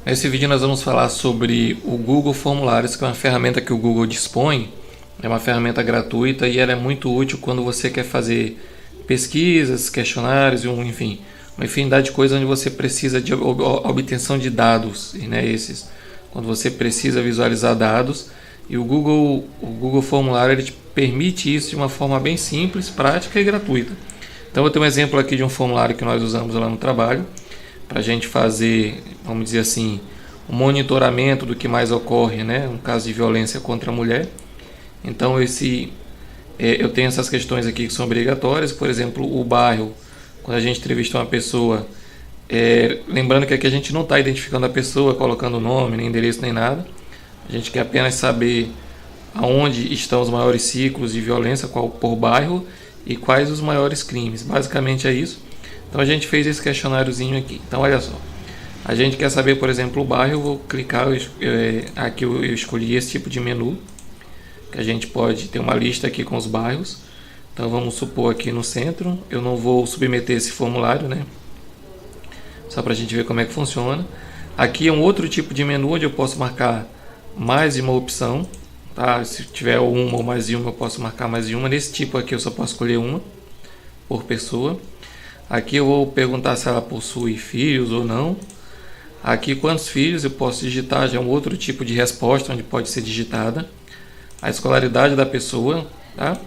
Nesse vídeo nós vamos falar sobre o Google Formulários, que é uma ferramenta que o Google dispõe. É uma ferramenta gratuita e ela é muito útil quando você quer fazer pesquisas, questionários, enfim, uma infinidade de coisas onde você precisa de obtenção de dados, né, quando você precisa visualizar dados. E o Google Formulário ele te permite isso de uma forma bem simples, prática e gratuita. Então eu tenho um exemplo aqui de um formulário que nós usamos lá no trabalho, para a gente fazer, vamos dizer assim, um monitoramento do que mais ocorre, né, um caso de violência contra a mulher. Então eu tenho essas questões aqui que são obrigatórias, por exemplo, o bairro, quando a gente entrevista uma pessoa, lembrando que aqui a gente não está identificando a pessoa, colocando nome, nem endereço, nem nada, a gente quer apenas saber aonde estão os maiores ciclos de violência, qual por bairro e quais os maiores crimes, basicamente é isso. Então a gente fez esse questionáriozinho aqui. Então olha só, a gente quer saber, por exemplo, o bairro. Eu vou clicar, aqui eu escolhi esse tipo de menu, que a gente pode ter uma lista aqui com os bairros. Então vamos supor aqui no centro, eu não vou submeter esse formulário, né? Só para a gente ver como é que funciona. Aqui é um outro tipo de menu onde eu posso marcar mais de uma opção, tá? Se tiver uma ou mais de uma, eu posso marcar mais de uma. Nesse tipo aqui eu só posso escolher uma por pessoa. Aqui eu vou perguntar se ela possui filhos ou não. Aqui quantos filhos eu posso digitar, já é um outro tipo de resposta onde pode ser digitada. A escolaridade da pessoa, tá?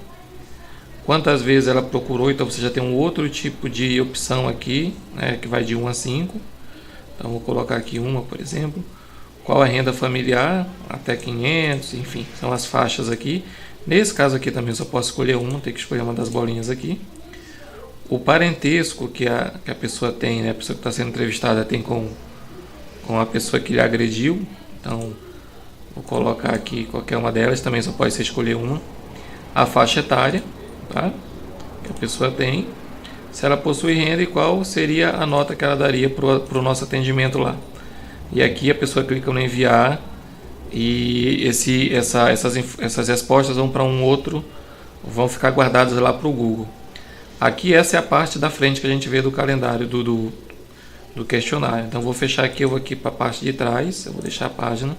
Quantas vezes ela procurou, então você já tem um outro tipo de opção aqui, né, que vai de 1 a 5. Então vou colocar aqui uma, por exemplo. Qual a renda familiar? Até 500, enfim, são as faixas aqui. Nesse caso aqui também eu só posso escolher uma, tem que escolher uma das bolinhas aqui. O parentesco que a pessoa tem, né, a pessoa que está sendo entrevistada tem com a pessoa que lhe agrediu. Então, vou colocar aqui qualquer uma delas, também só pode ser escolher uma. A faixa etária, tá, que a pessoa tem. Se ela possui renda e qual seria a nota que ela daria para o nosso atendimento lá. E aqui a pessoa clica no enviar e essas respostas vão para um outro, vão ficar guardadas lá para o Google. Aqui essa é a parte da frente que a gente vê do calendário do questionário. Então vou fechar aqui, eu vou aqui para a parte de trás, eu vou deixar a página,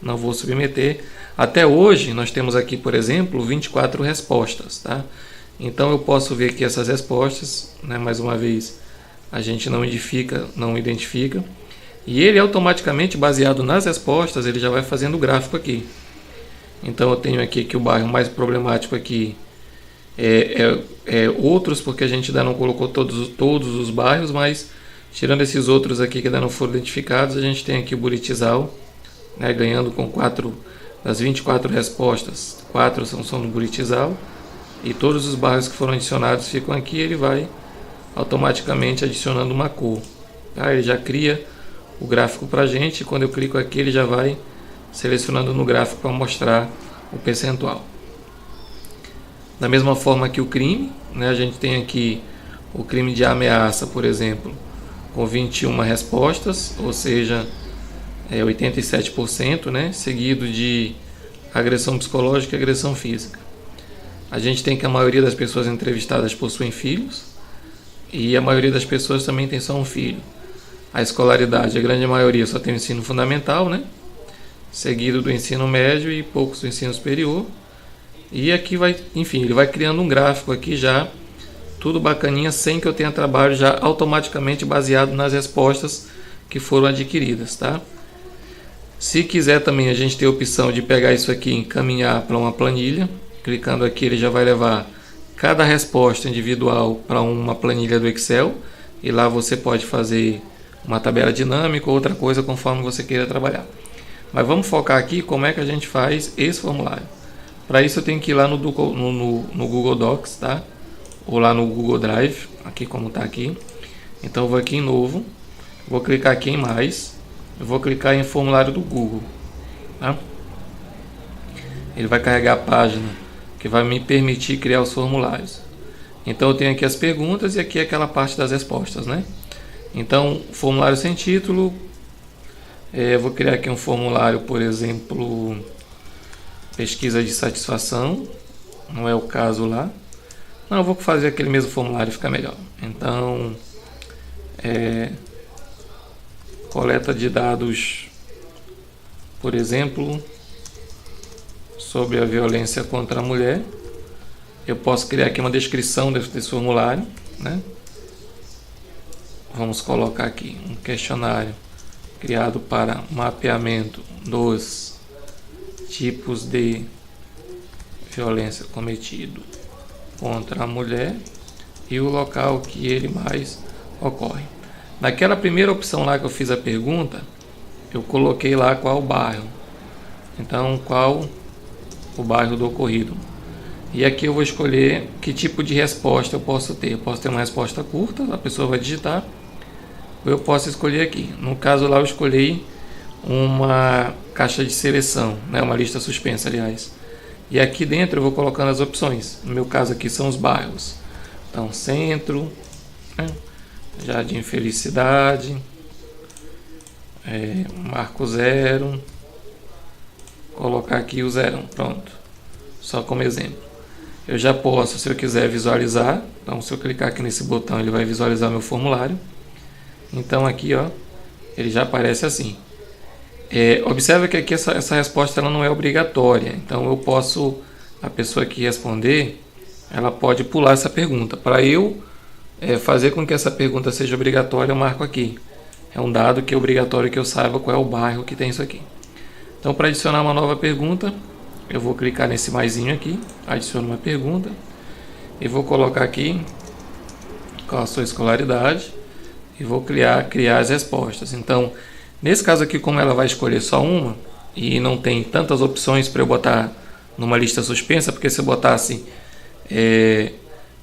não vou submeter. Até hoje nós temos aqui, por exemplo, 24 respostas, tá? Então eu posso ver aqui essas respostas, né? Mais uma vez a gente não identifica, e ele automaticamente, baseado nas respostas, ele já vai fazendo o gráfico aqui. Então eu tenho aqui que o bairro mais problemático aqui outros, porque a gente ainda não colocou todos os bairros, mas tirando esses outros aqui que ainda não foram identificados, a gente tem aqui o Buritizal, né, ganhando com 4 das 24 respostas, 4 são no Buritizal, e todos os bairros que foram adicionados ficam aqui. Ele vai automaticamente adicionando uma cor, tá? Ele já cria o gráfico para a gente. Quando eu clico aqui, ele já vai selecionando no gráfico para mostrar o percentual. Da mesma forma que o crime, né, a gente tem aqui o crime de ameaça, por exemplo, com 21 respostas, ou seja, 87%, né, seguido de agressão psicológica e agressão física. A gente tem que a maioria das pessoas entrevistadas possuem filhos e a maioria das pessoas também tem só um filho. A escolaridade, a grande maioria só tem o ensino fundamental, né, seguido do ensino médio e poucos do ensino superior. E aqui enfim, ele vai criando um gráfico aqui já, tudo bacaninha, sem que eu tenha trabalho, já automaticamente baseado nas respostas que foram adquiridas, tá? Se quiser também, a gente tem a opção de pegar isso aqui e encaminhar para uma planilha. Clicando aqui, ele já vai levar cada resposta individual para uma planilha do Excel, e lá você pode fazer uma tabela dinâmica ou outra coisa conforme você queira trabalhar. Mas vamos focar aqui como é que a gente faz esse formulário. Para isso eu tenho que ir lá no Google Docs, tá? Ou lá no Google Drive, aqui como está aqui. Então eu vou aqui em novo, vou clicar aqui em mais, eu vou clicar em formulário do Google, tá? Ele vai carregar a página que vai me permitir criar os formulários. Então eu tenho aqui as perguntas e aqui aquela parte das respostas, né? Então, formulário sem título, eu vou criar aqui um formulário, por exemplo, pesquisa de satisfação, não é o caso lá. Não, eu vou fazer aquele mesmo formulário, fica melhor. Então, coleta de dados, por exemplo, sobre a violência contra a mulher. Eu posso criar aqui uma descrição desse formulário, né? Vamos colocar aqui um questionário criado para mapeamento dos tipos de violência cometido contra a mulher e o local que ele mais ocorre. Naquela primeira opção lá que eu fiz a pergunta, eu coloquei lá qual o bairro. Então, qual o bairro do ocorrido. E aqui eu vou escolher que tipo de resposta eu posso ter. Eu posso ter uma resposta curta, a pessoa vai digitar, ou eu posso escolher aqui. No caso lá eu escolhi uma caixa de seleção, né? Uma lista suspensa, aliás. E aqui dentro eu vou colocando as opções. No meu caso aqui são os bairros. Então, Centro, né? Jardim Felicidade, Marco Zero. Colocar aqui o zero, pronto. Só como exemplo. Eu já posso, se eu quiser visualizar, então se eu clicar aqui nesse botão ele vai visualizar meu formulário. Então aqui, ó, ele já aparece assim. Observa que aqui essa resposta ela não é obrigatória. Então eu posso, a pessoa que responder, ela pode pular essa pergunta. Para eu fazer com que essa pergunta seja obrigatória, eu marco aqui. É um dado que é obrigatório que eu saiba qual é o bairro que tem isso aqui. Então, para adicionar uma nova pergunta, eu vou clicar nesse maisinho aqui, adiciono uma pergunta, e vou colocar aqui qual a sua escolaridade, e vou criar as respostas. Então, nesse caso aqui, como ela vai escolher só uma, e não tem tantas opções para eu botar numa lista suspensa, porque se eu botasse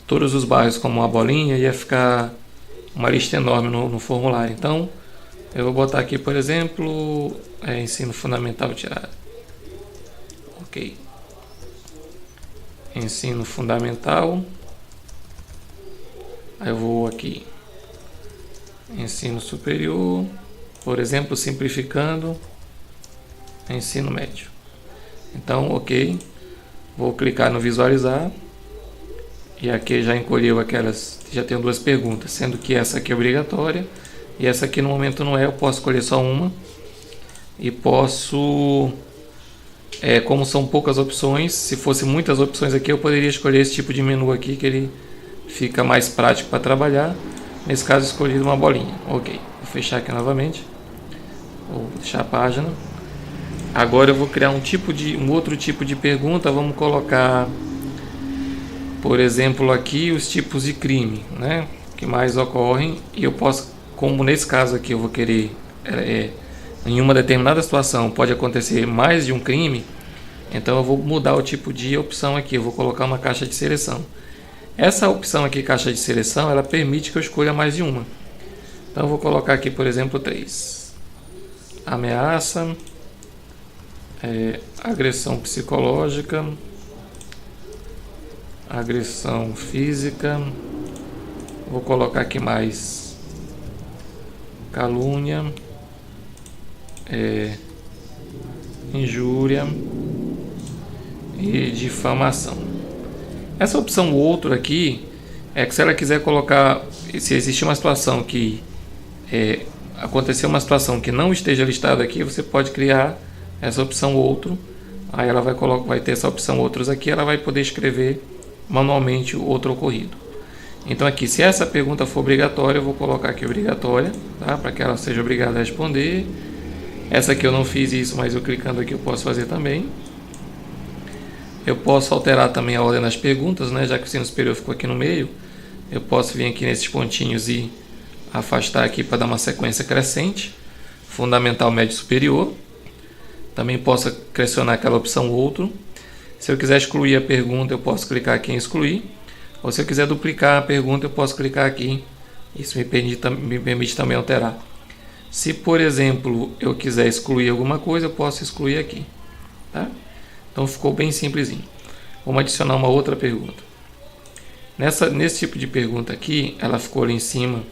todos os bairros como uma bolinha, ia ficar uma lista enorme no formulário. Então, eu vou botar aqui, por exemplo, ensino fundamental tirado. Ok. Ensino fundamental. Aí eu vou aqui. Ensino superior. Por exemplo, simplificando. Ensino médio. Então, ok. Vou clicar no visualizar. E aqui já encolheu aquelas. Já tenho duas perguntas, sendo que essa aqui é obrigatória. E essa aqui no momento não é, eu posso escolher só uma. E posso, como são poucas opções, se fosse muitas opções aqui, eu poderia escolher esse tipo de menu aqui, que ele fica mais prático para trabalhar. Nesse caso, escolhi uma bolinha. Ok, vou fechar aqui novamente. Vou deixar a página. Agora eu vou criar um outro tipo de pergunta. Vamos colocar, por exemplo, aqui os tipos de crime, né, que mais ocorrem. E eu posso, como nesse caso aqui eu vou querer, em uma determinada situação pode acontecer mais de um crime, então eu vou mudar o tipo de opção aqui, eu vou colocar uma caixa de seleção. Essa opção aqui, caixa de seleção, ela permite que eu escolha mais de uma. Então eu vou colocar aqui, por exemplo, 3. Ameaça, agressão psicológica, agressão física, vou colocar aqui mais calúnia, injúria e difamação. Essa opção outro aqui é que se ela quiser colocar, se existir uma situação que aconteceu uma situação que não esteja listada aqui, você pode criar essa opção outro. Aí ela vai ter essa opção outros aqui, ela vai poder escrever manualmente o outro ocorrido. Então aqui, se essa pergunta for obrigatória, eu vou colocar aqui obrigatória, tá? Para que ela seja obrigada a responder. Essa aqui eu não fiz isso, mas eu clicando aqui eu posso fazer também. Eu posso alterar também a ordem das perguntas, né? Já que o ensino superior ficou aqui no meio, eu posso vir aqui nesses pontinhos e afastar aqui para dar uma sequência crescente. Fundamental, médio, superior. Também posso pressionar aquela opção outro. Se eu quiser excluir a pergunta, eu posso clicar aqui em excluir. Ou se eu quiser duplicar a pergunta, eu posso clicar aqui. Isso me permite também alterar. Se, por exemplo, eu quiser excluir alguma coisa, eu posso excluir aqui. Tá? Então ficou bem simplesinho. Vamos adicionar uma outra pergunta. Nesse tipo de pergunta aqui, ela ficou ali em cima.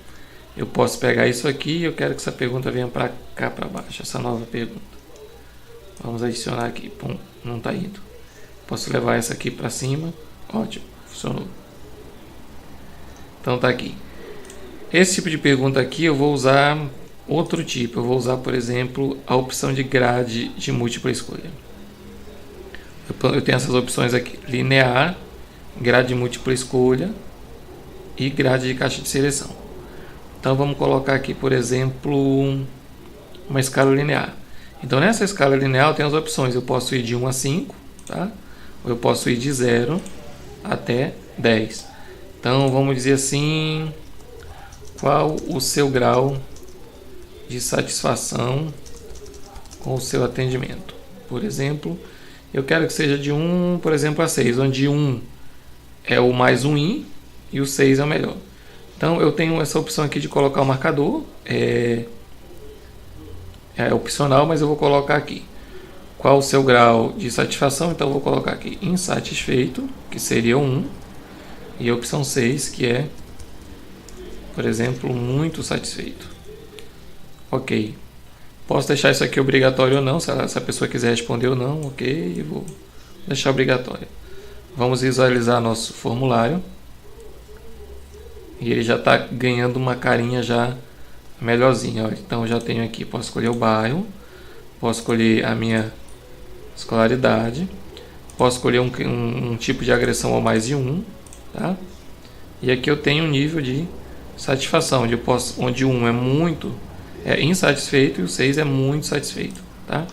Eu posso pegar isso aqui e eu quero que essa pergunta venha para cá, para baixo. Essa nova pergunta. Vamos adicionar aqui. Pum, não está indo. Posso levar essa aqui para cima. Ótimo, funcionou. Então tá aqui. Esse tipo de pergunta aqui eu vou usar Outro tipo, eu vou usar, por exemplo, a opção de grade de múltipla escolha. Eu tenho essas opções aqui: linear, grade de múltipla escolha e grade de caixa de seleção. Então vamos colocar aqui, por exemplo, uma escala linear. Então nessa escala linear eu tenho as opções: eu posso ir de 1 a 5, tá? Ou eu posso ir de 0 até 10. Então vamos dizer assim: qual o seu grau de satisfação com o seu atendimento? Por exemplo, eu quero que seja de 1, por exemplo, a 6, onde 1 é o mais ruim e o 6 é o melhor. Então eu tenho essa opção aqui de colocar o marcador, é opcional, mas eu vou colocar aqui qual o seu grau de satisfação. Então eu vou colocar aqui insatisfeito, que seria 1, e a opção 6, que é, por exemplo, muito satisfeito. Ok. Posso deixar isso aqui obrigatório ou não, se a pessoa quiser responder ou não, ok, vou deixar obrigatório. Vamos visualizar nosso formulário. E ele já está ganhando uma carinha já melhorzinha. Olha. Então eu já tenho aqui, posso escolher o bairro, posso escolher a minha escolaridade, posso escolher um tipo de agressão ou mais de 1, tá? E aqui eu tenho um nível de satisfação, onde 1 é muito insatisfeito e o 6 é muito satisfeito, tá?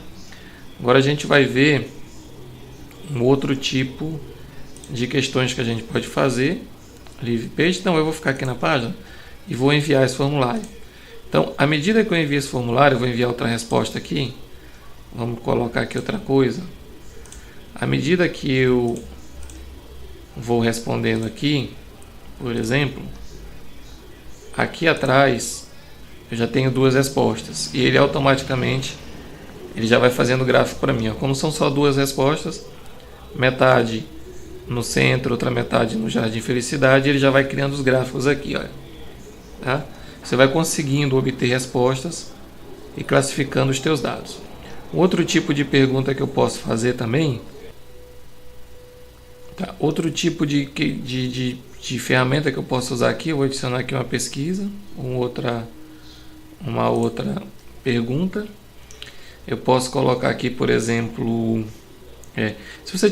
Agora a gente vai ver um outro tipo de questões que a gente pode fazer. Livre page. Então eu vou ficar aqui na página e vou enviar esse formulário. Então, à medida que eu envio esse formulário, eu vou enviar outra resposta aqui. Vamos colocar aqui outra coisa. À medida que eu vou respondendo aqui, por exemplo, aqui atrás eu já tenho duas respostas e ele automaticamente já vai fazendo o gráfico para mim. Como são só duas respostas, metade no centro, outra metade no Jardim Felicidade, ele já vai criando os gráficos aqui, olha. Tá? Você vai conseguindo obter respostas e classificando os teus dados. Outro tipo de pergunta que eu posso fazer também, tá? Outro tipo de ferramenta que eu posso usar aqui, eu vou adicionar aqui uma pesquisa, uma outra pergunta. Eu posso colocar aqui, por exemplo, se você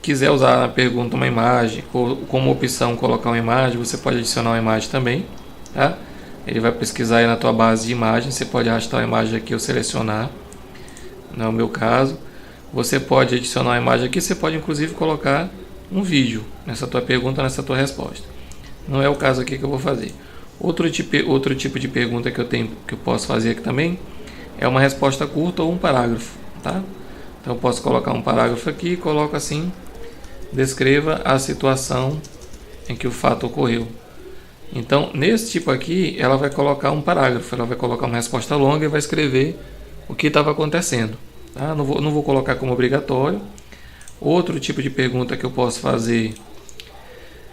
quiser usar na pergunta uma imagem, ou como opção colocar uma imagem, você pode adicionar uma imagem também, tá? Ele vai pesquisar aí na tua base de imagens, você pode arrastar a imagem aqui ou selecionar, não é o meu caso. Você pode adicionar uma imagem aqui, você pode inclusive colocar um vídeo nessa tua pergunta, nessa tua resposta. Não é o caso aqui que eu vou fazer. Outro tipo de pergunta que eu posso fazer aqui também é uma resposta curta ou um parágrafo, tá? Então eu posso colocar um parágrafo aqui e coloco assim: descreva a situação em que o fato ocorreu. Então, nesse tipo aqui, ela vai colocar um parágrafo, ela vai colocar uma resposta longa e vai escrever o que estava acontecendo. Tá? Não vou colocar como obrigatório. Outro tipo de pergunta que eu posso fazer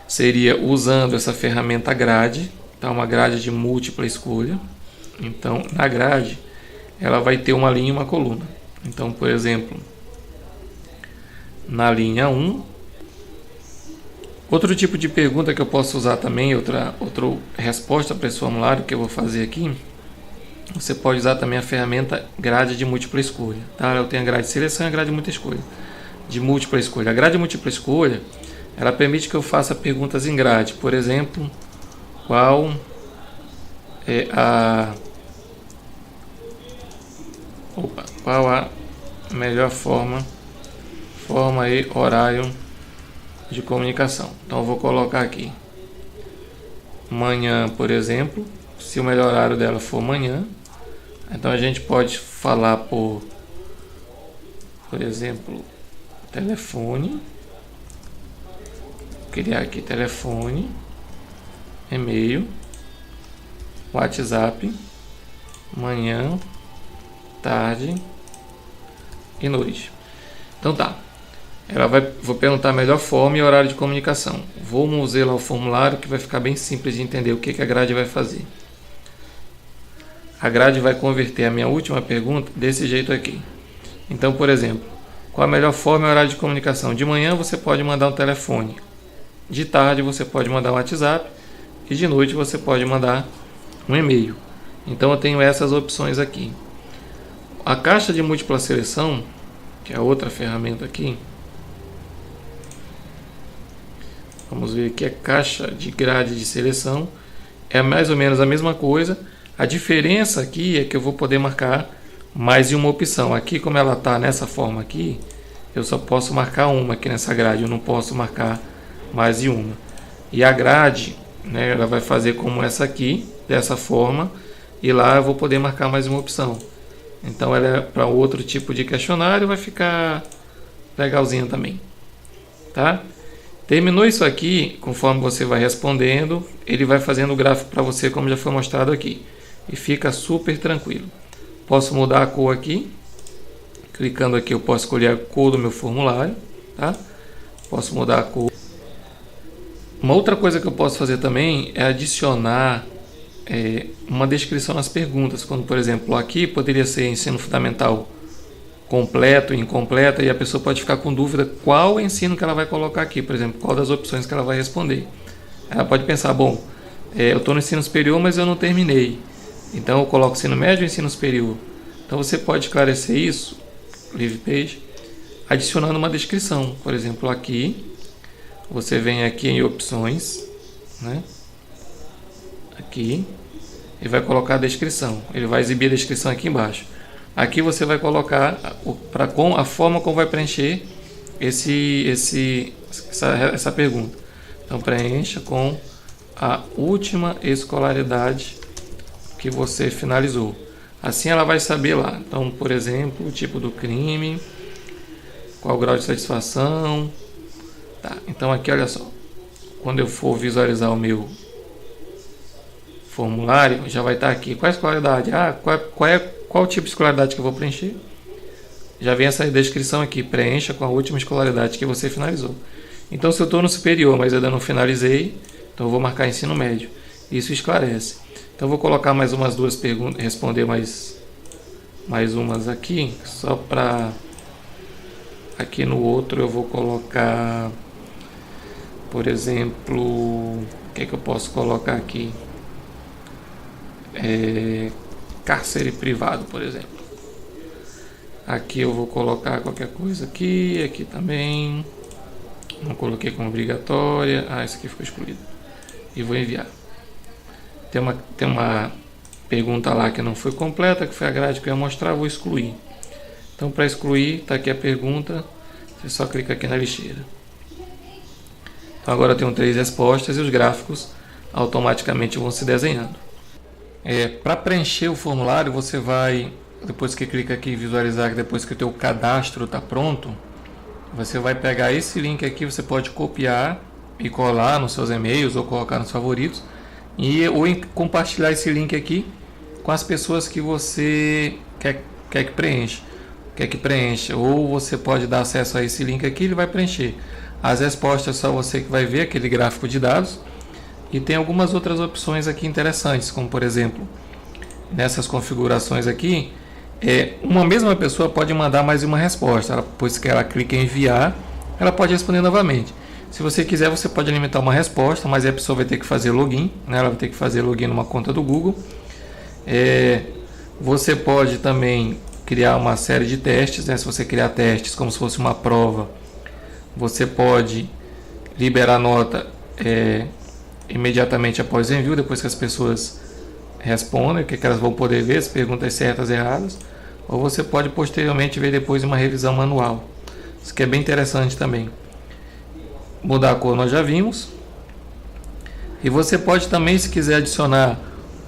seria usando essa ferramenta grade, tá? Uma grade de múltipla escolha. Então, na grade, ela vai ter uma linha e uma coluna. Então, por exemplo, na linha 1, outro tipo de pergunta que eu posso usar também, outra resposta para esse formulário que eu vou fazer aqui, você pode usar também a ferramenta grade de múltipla escolha. Tá? Eu tenho a grade de seleção e a grade de múltipla escolha. A grade de múltipla escolha, ela permite que eu faça perguntas em grade. Por exemplo, qual é qual a melhor forma e horário de comunicação. Então eu vou colocar aqui manhã, por exemplo, se o melhor horário dela for manhã. Então a gente pode falar por exemplo, telefone, criar aqui telefone, e-mail, WhatsApp, manhã, tarde e noite. Então tá. Vou perguntar a melhor forma e horário de comunicação. Vamos ver lá o formulário que vai ficar bem simples de entender o que a grade vai fazer. A grade vai converter a minha última pergunta desse jeito aqui. Então, por exemplo, qual a melhor forma e horário de comunicação? De manhã você pode mandar um telefone. De tarde você pode mandar um WhatsApp. E de noite você pode mandar um e-mail. Então eu tenho essas opções aqui. A caixa de múltipla seleção, que é a outra ferramenta aqui. Vamos ver aqui a caixa de grade de seleção. É mais ou menos a mesma coisa. A diferença aqui é que eu vou poder marcar mais de uma opção. Aqui, como ela está nessa forma aqui, eu só posso marcar uma aqui nessa grade. Eu não posso marcar mais de uma. E a grade, né, ela vai fazer como essa aqui, dessa forma. E lá eu vou poder marcar mais uma opção. Então ela é para outro tipo de questionário, vai ficar legalzinho também. Tá? Terminou isso aqui, conforme você vai respondendo, ele vai fazendo o gráfico para você, como já foi mostrado aqui. E fica super tranquilo. Posso mudar a cor aqui. Clicando aqui eu posso escolher a cor do meu formulário. Tá? Posso mudar a cor. Uma outra coisa que eu posso fazer também é adicionar uma descrição nas perguntas. Quando, por exemplo, aqui poderia ser ensino fundamental completo, incompleto, e a pessoa pode ficar com dúvida qual ensino que ela vai colocar aqui, por exemplo, qual das opções que ela vai responder. Ela pode pensar, bom, eu estou no ensino superior, mas eu não terminei, então eu coloco ensino médio ou ensino superior. Então você pode esclarecer isso, Live Page, adicionando uma descrição. Por exemplo, aqui, você vem aqui em opções, né? Aqui, e vai colocar a descrição. Ele vai exibir a descrição aqui embaixo. Aqui você vai colocar a forma como vai preencher essa pergunta. Então preencha com a última escolaridade que você finalizou. Assim ela vai saber lá. Então, por exemplo, o tipo do crime, qual o grau de satisfação. Tá, então aqui olha só. Quando eu for visualizar o meu formulário, já vai estar aqui. Qual a escolaridade? Qual o tipo de escolaridade que eu vou preencher? Já vem essa descrição aqui. Preencha com a última escolaridade que você finalizou. Então, se eu estou no superior, mas ainda não finalizei, então eu vou marcar ensino médio. Isso esclarece. Então, eu vou colocar mais umas duas perguntas, responder mais umas aqui, só para... Aqui no outro eu vou colocar, por exemplo, o que é que eu posso colocar aqui? Cárcere privado, por exemplo. Aqui eu vou colocar qualquer coisa aqui também. Não coloquei como obrigatória. Isso aqui ficou excluído. E vou enviar. Tem uma pergunta lá que não foi completa, que foi a grade que eu ia mostrar, vou excluir. Então, para excluir, está aqui a pergunta. Você só clica aqui na lixeira. Então, agora eu tenho 3 respostas e os gráficos automaticamente vão se desenhando. Para preencher o formulário, você vai, depois que clica aqui em visualizar, depois que o teu cadastro está pronto, você vai pegar esse link aqui, você pode copiar e colar nos seus e-mails ou colocar nos favoritos ou compartilhar esse link aqui com as pessoas que você quer que preencha. Ou você pode dar acesso a esse link aqui, ele vai preencher. As respostas só você que vai ver, aquele gráfico de dados. E tem algumas outras opções aqui interessantes, como por exemplo, nessas configurações aqui, uma mesma pessoa pode mandar mais uma resposta. Depois que ela clica em enviar, ela pode responder novamente. Se você quiser, você pode limitar uma resposta, mas a pessoa vai ter que fazer login, né? Ela vai ter que fazer login numa conta do Google. Você pode também criar uma série de testes, né? Se você criar testes como se fosse uma prova, você pode liberar nota imediatamente após o envio, depois que as pessoas respondem, o que elas vão poder ver, as perguntas certas e erradas, ou você pode posteriormente ver depois uma revisão manual. Isso que é bem interessante também. Mudar a cor nós já vimos. E você pode também, se quiser adicionar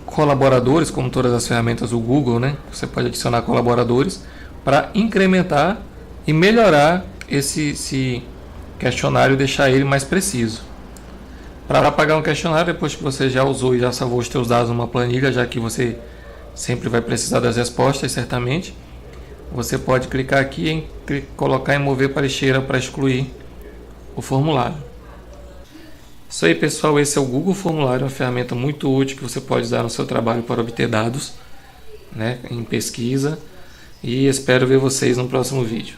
colaboradores, como todas as ferramentas do Google, né? Você pode adicionar colaboradores para incrementar e melhorar esse questionário e deixar ele mais preciso. Para apagar um questionário, depois que você já usou e já salvou os seus dados numa planilha, já que você sempre vai precisar das respostas, certamente, você pode clicar aqui em colocar em mover para lixeira para excluir o formulário. Isso aí, pessoal, esse é o Google Formulário, uma ferramenta muito útil que você pode usar no seu trabalho para obter dados, né, em pesquisa, e espero ver vocês no próximo vídeo.